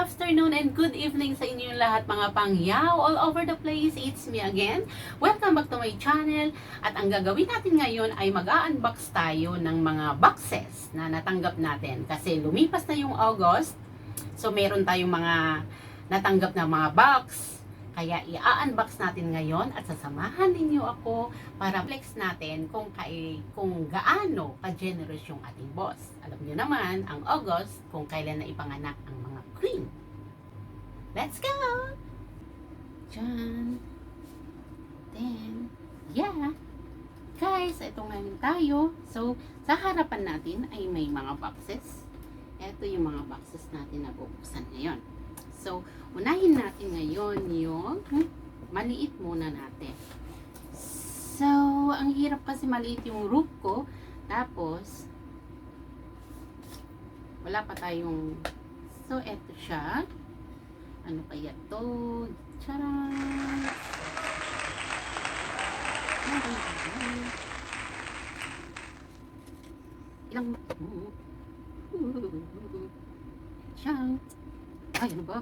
afternoon and good evening sa inyong lahat mga pangyaw all over the place. It's me again. Welcome back to my channel. At ang gagawin natin ngayon ay mag-unbox tayo ng mga boxes na natanggap natin. Kasi lumipas na yung August. So meron tayong mga natanggap na mga box. Kaya i-unbox natin ngayon at sasamahan ninyo ako para flex natin kung gaano ka-generous yung ating boss. Alam niyo naman, ang August, kung kailan na ipanganak ang mga queen. Let's go! Diyan. Then, yeah. Guys, ito ngayon tayo. So, sa harapan natin ay may mga boxes. Ito yung mga boxes natin na bubuksan ngayon. So, unahin natin ngayon yung maliit muna natin. So, ang hirap kasi maliit yung roof ko. Tapos, wala pa tayong... So, eto siya. Ano kaya to? Charan! Ilang... Siyang... Ay, ano ba?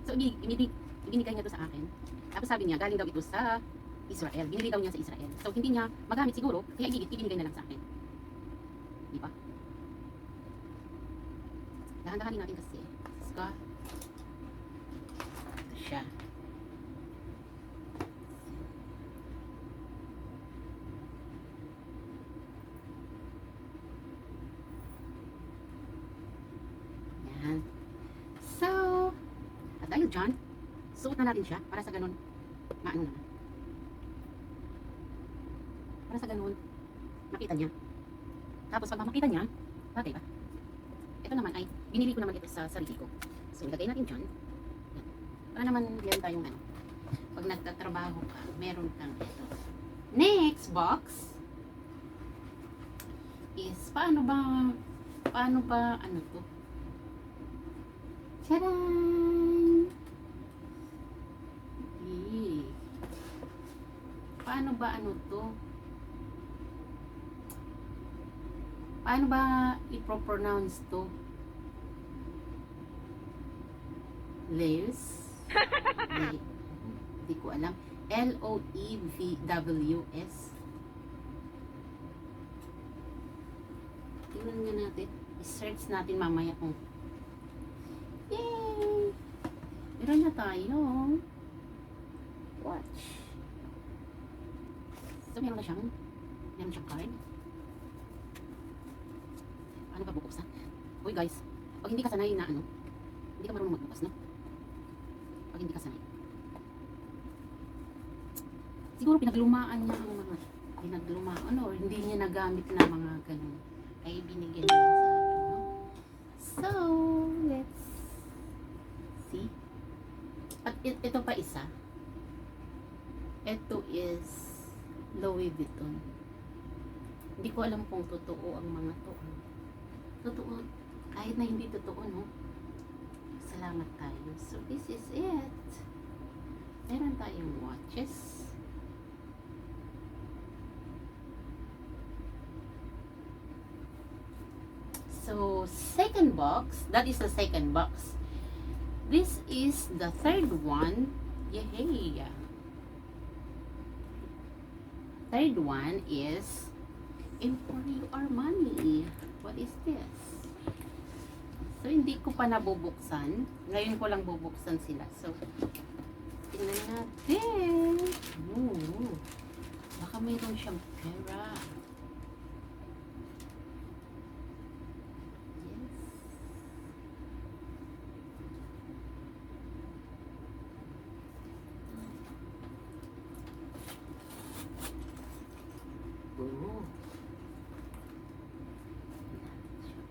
So, ibinigay niya to sa akin. Tapos sabi niya, galing daw ito sa Israel. Binili daw niya sa Israel. So, hindi niya magamit siguro, kaya ibinigay na lang sa akin. Di ba? Dahan-dahanin natin kasi. Ska. Ito siya. Yan. So, at dahil dyan, suot na natin siya para sa ganun, maano naman. Para sa ganun, makita niya. Tapos pag makita niya, bagay ba? Ito naman ay, binili ko naman ito sa sarili ko. So, ilagay natin dyan. Yan. Para naman meron tayong ano, pag nagtatrabaho ka, meron kang ito. Next box is, paano ba, ano to? Tcharan! Okay. Paano ba ano to? Paano ba i-pronounce to? Leaves? Hindi ko alam. L-O-E-V-W-S. Tingnan nga natin. I-search natin mamaya kung yay! Meron na tayo. Watch. So, meron siyang card. Ano ba bubuksan? Uy guys, pag hindi ka sanay na ano, hindi ka marunong magbukas, no? Pag hindi ka sanay. Siguro pinaglumaan niya ang mga, or hindi niya nagamit na mga ganun. Ay binigyan niya sa akin, no? So, let's see. At ito pa isa. Ito is Louis Vuitton. Hindi ko alam kung totoo ang mga to. Totoo. Kahit na hindi totoo, no? Salamat tayo. So, this is it. Meron tayong watches. So, second box. That is the second box. This is the third one. Yay! Third one is Emporio Armani. What is this? So, hindi ko pa nabubuksan. Ngayon ko lang bubuksan sila. So, tingnan natin. Ooh, baka mayroon siyang pera.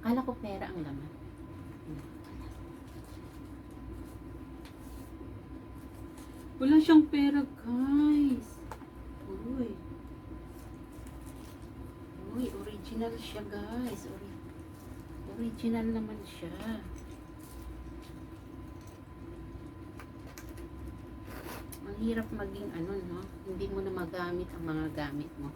Akala ko pera ang laman. Wala siyang pera, guys. Uy. Uy, original siya, guys. Original naman siya. Ang hirap maging ano, no? Hindi mo na magamit ang mga gamit mo.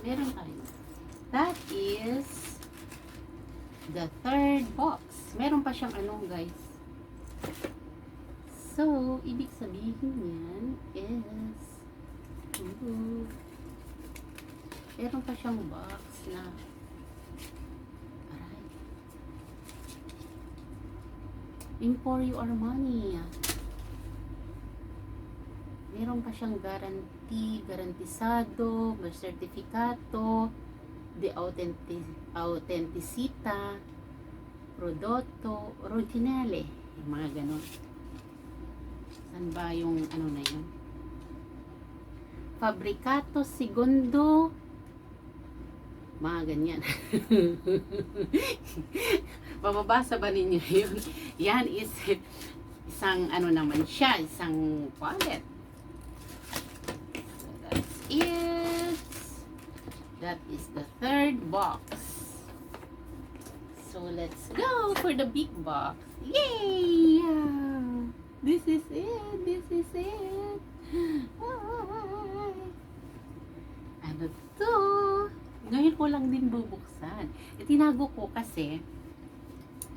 Meron tayo. That is the third box. Meron pa siyang ano, guys. So, ibig sabihin yan is meron pa siyang box na aray, in for your money. Meron pa siyang guarantee, garantisado, may sertifikato, de autenticita, prodotto originale, yung mga ganon. Saan ba yung ano na yun? Fabricato segundo, mga ganyan. Mababasa ba ninyo yun? Yan is isang ano naman siya, isang wallet. That is the third box. So let's go for the big box. Yay! This is it. This is it. Ano to? Ngayon ko lang din bubuksan. Itinago ko kasi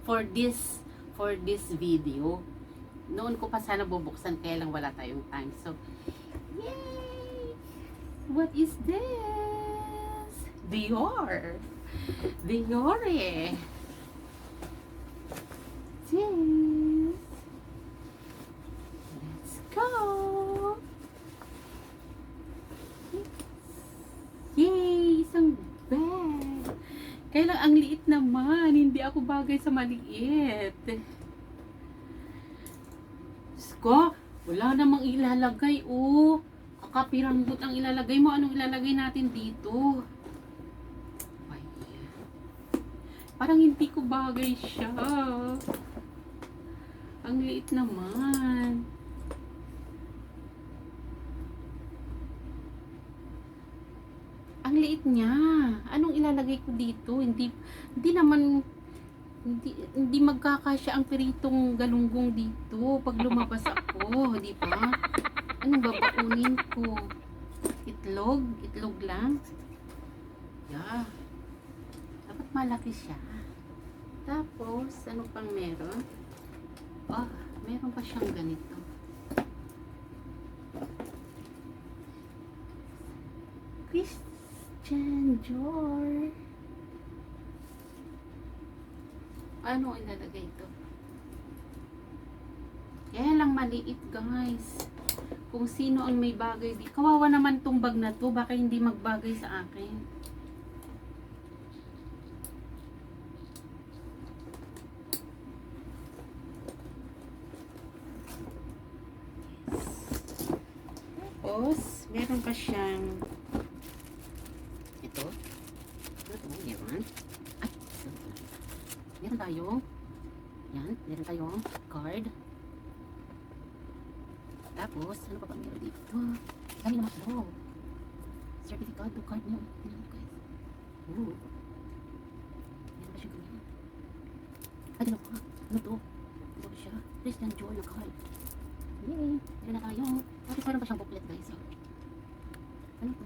for this video. Noon ko pa sana bubuksan kaya lang wala tayong time. So, yay! What is this? Dior. Dior eh. This. Let's go. Yay! Isang bag. Kaya lang ang liit naman. Hindi ako bagay sa maliit. Diyos ko, wala namang ilalagay. Oh, kakapiranggot ang ilalagay mo. Anong ilalagay natin dito? Parang hindi ko bagay siya. Ang liit naman. Ang liit niya. Anong ilalagay ko dito? Hindi magkakasya ang piritong galunggong dito pag lumabas ako, di ba? Anong babaunin ko? Itlog? Itlog lang? Yeah. Dapat malaki siya. Tapos, ano pang meron? Oh, meron pa siyang ganito. Christian Dior. Ano ilalagay ito? Kaya lang maliit, guys. Kung sino ang may bagay di. Kawawa naman tong bag na to. Baka hindi magbagay sa akin. Tapos, meron pa siyang ito. Meron. Ay, meron tayong yan, meron tayong card. Tapos, ano pa ba meron dito? Dami naman ito. Certificate to card niyo. Tingnan guys. Meron pa siyang ganyan. Ay, tingnan pa. Ano to? Ito pa siya. Christian Dior na card. Yay! Meron na tayo. Tapos meron pa siyang booklet guys. Ano to?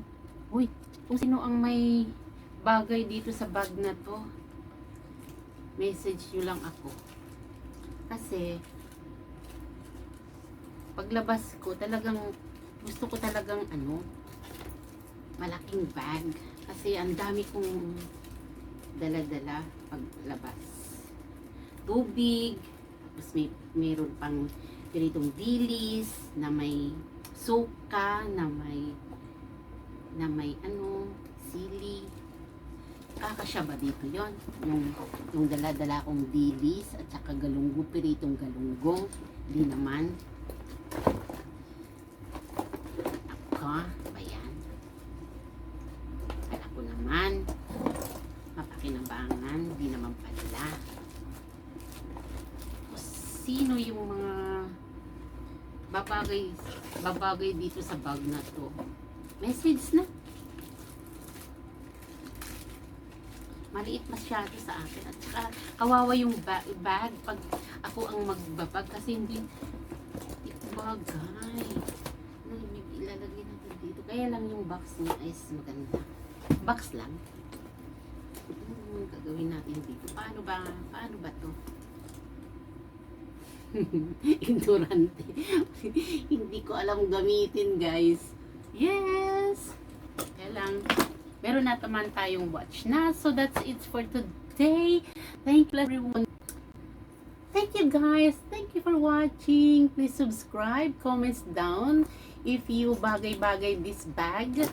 Uy! Kung sino ang may bagay dito sa bag na to, message nyo lang ako. Kasi paglabas ko, talagang gusto ko talagang ano, malaking bag. Kasi ang dami kong dala-dala paglabas. Tubig, tapos mayroon pang ganitong dilis na may suka, na may ano, sili. Kakasya ba dito yon? Yung dala-dala kong dilis at saka galunggo, piritong galunggong. Di naman. Ako, ba yan? Kala ko naman, mapakinabangan, di naman pala. O, sino yung mga babagay dito sa bag na to? Message na. Maliit masyado sa akin. At saka kawawa yung bag pag ako ang magbabag kasi hindi bagay. Ano ilalagay natin dito? Kaya lang yung box niya is maganda. Box lang. Gagawin natin dito. Paano ba to? Ignorante. Hindi ko alam gamitin, guys. Yes! Kaya lang, meron na naman tayong watch na. So, that's it for today. Thank you, everyone. Thank you, guys. Thank you for watching. Please subscribe, comments down if you bagay-bagay this bag.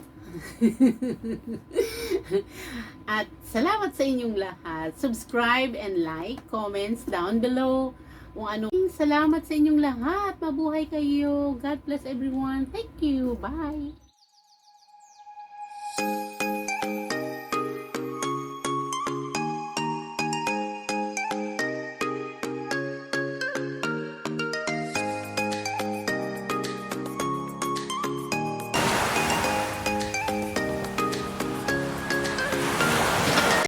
At salamat sa inyong lahat. Subscribe and like, comments down below. Kung ano. Salamat sa inyong lahat. Mabuhay kayo. God bless everyone. Thank you. Bye.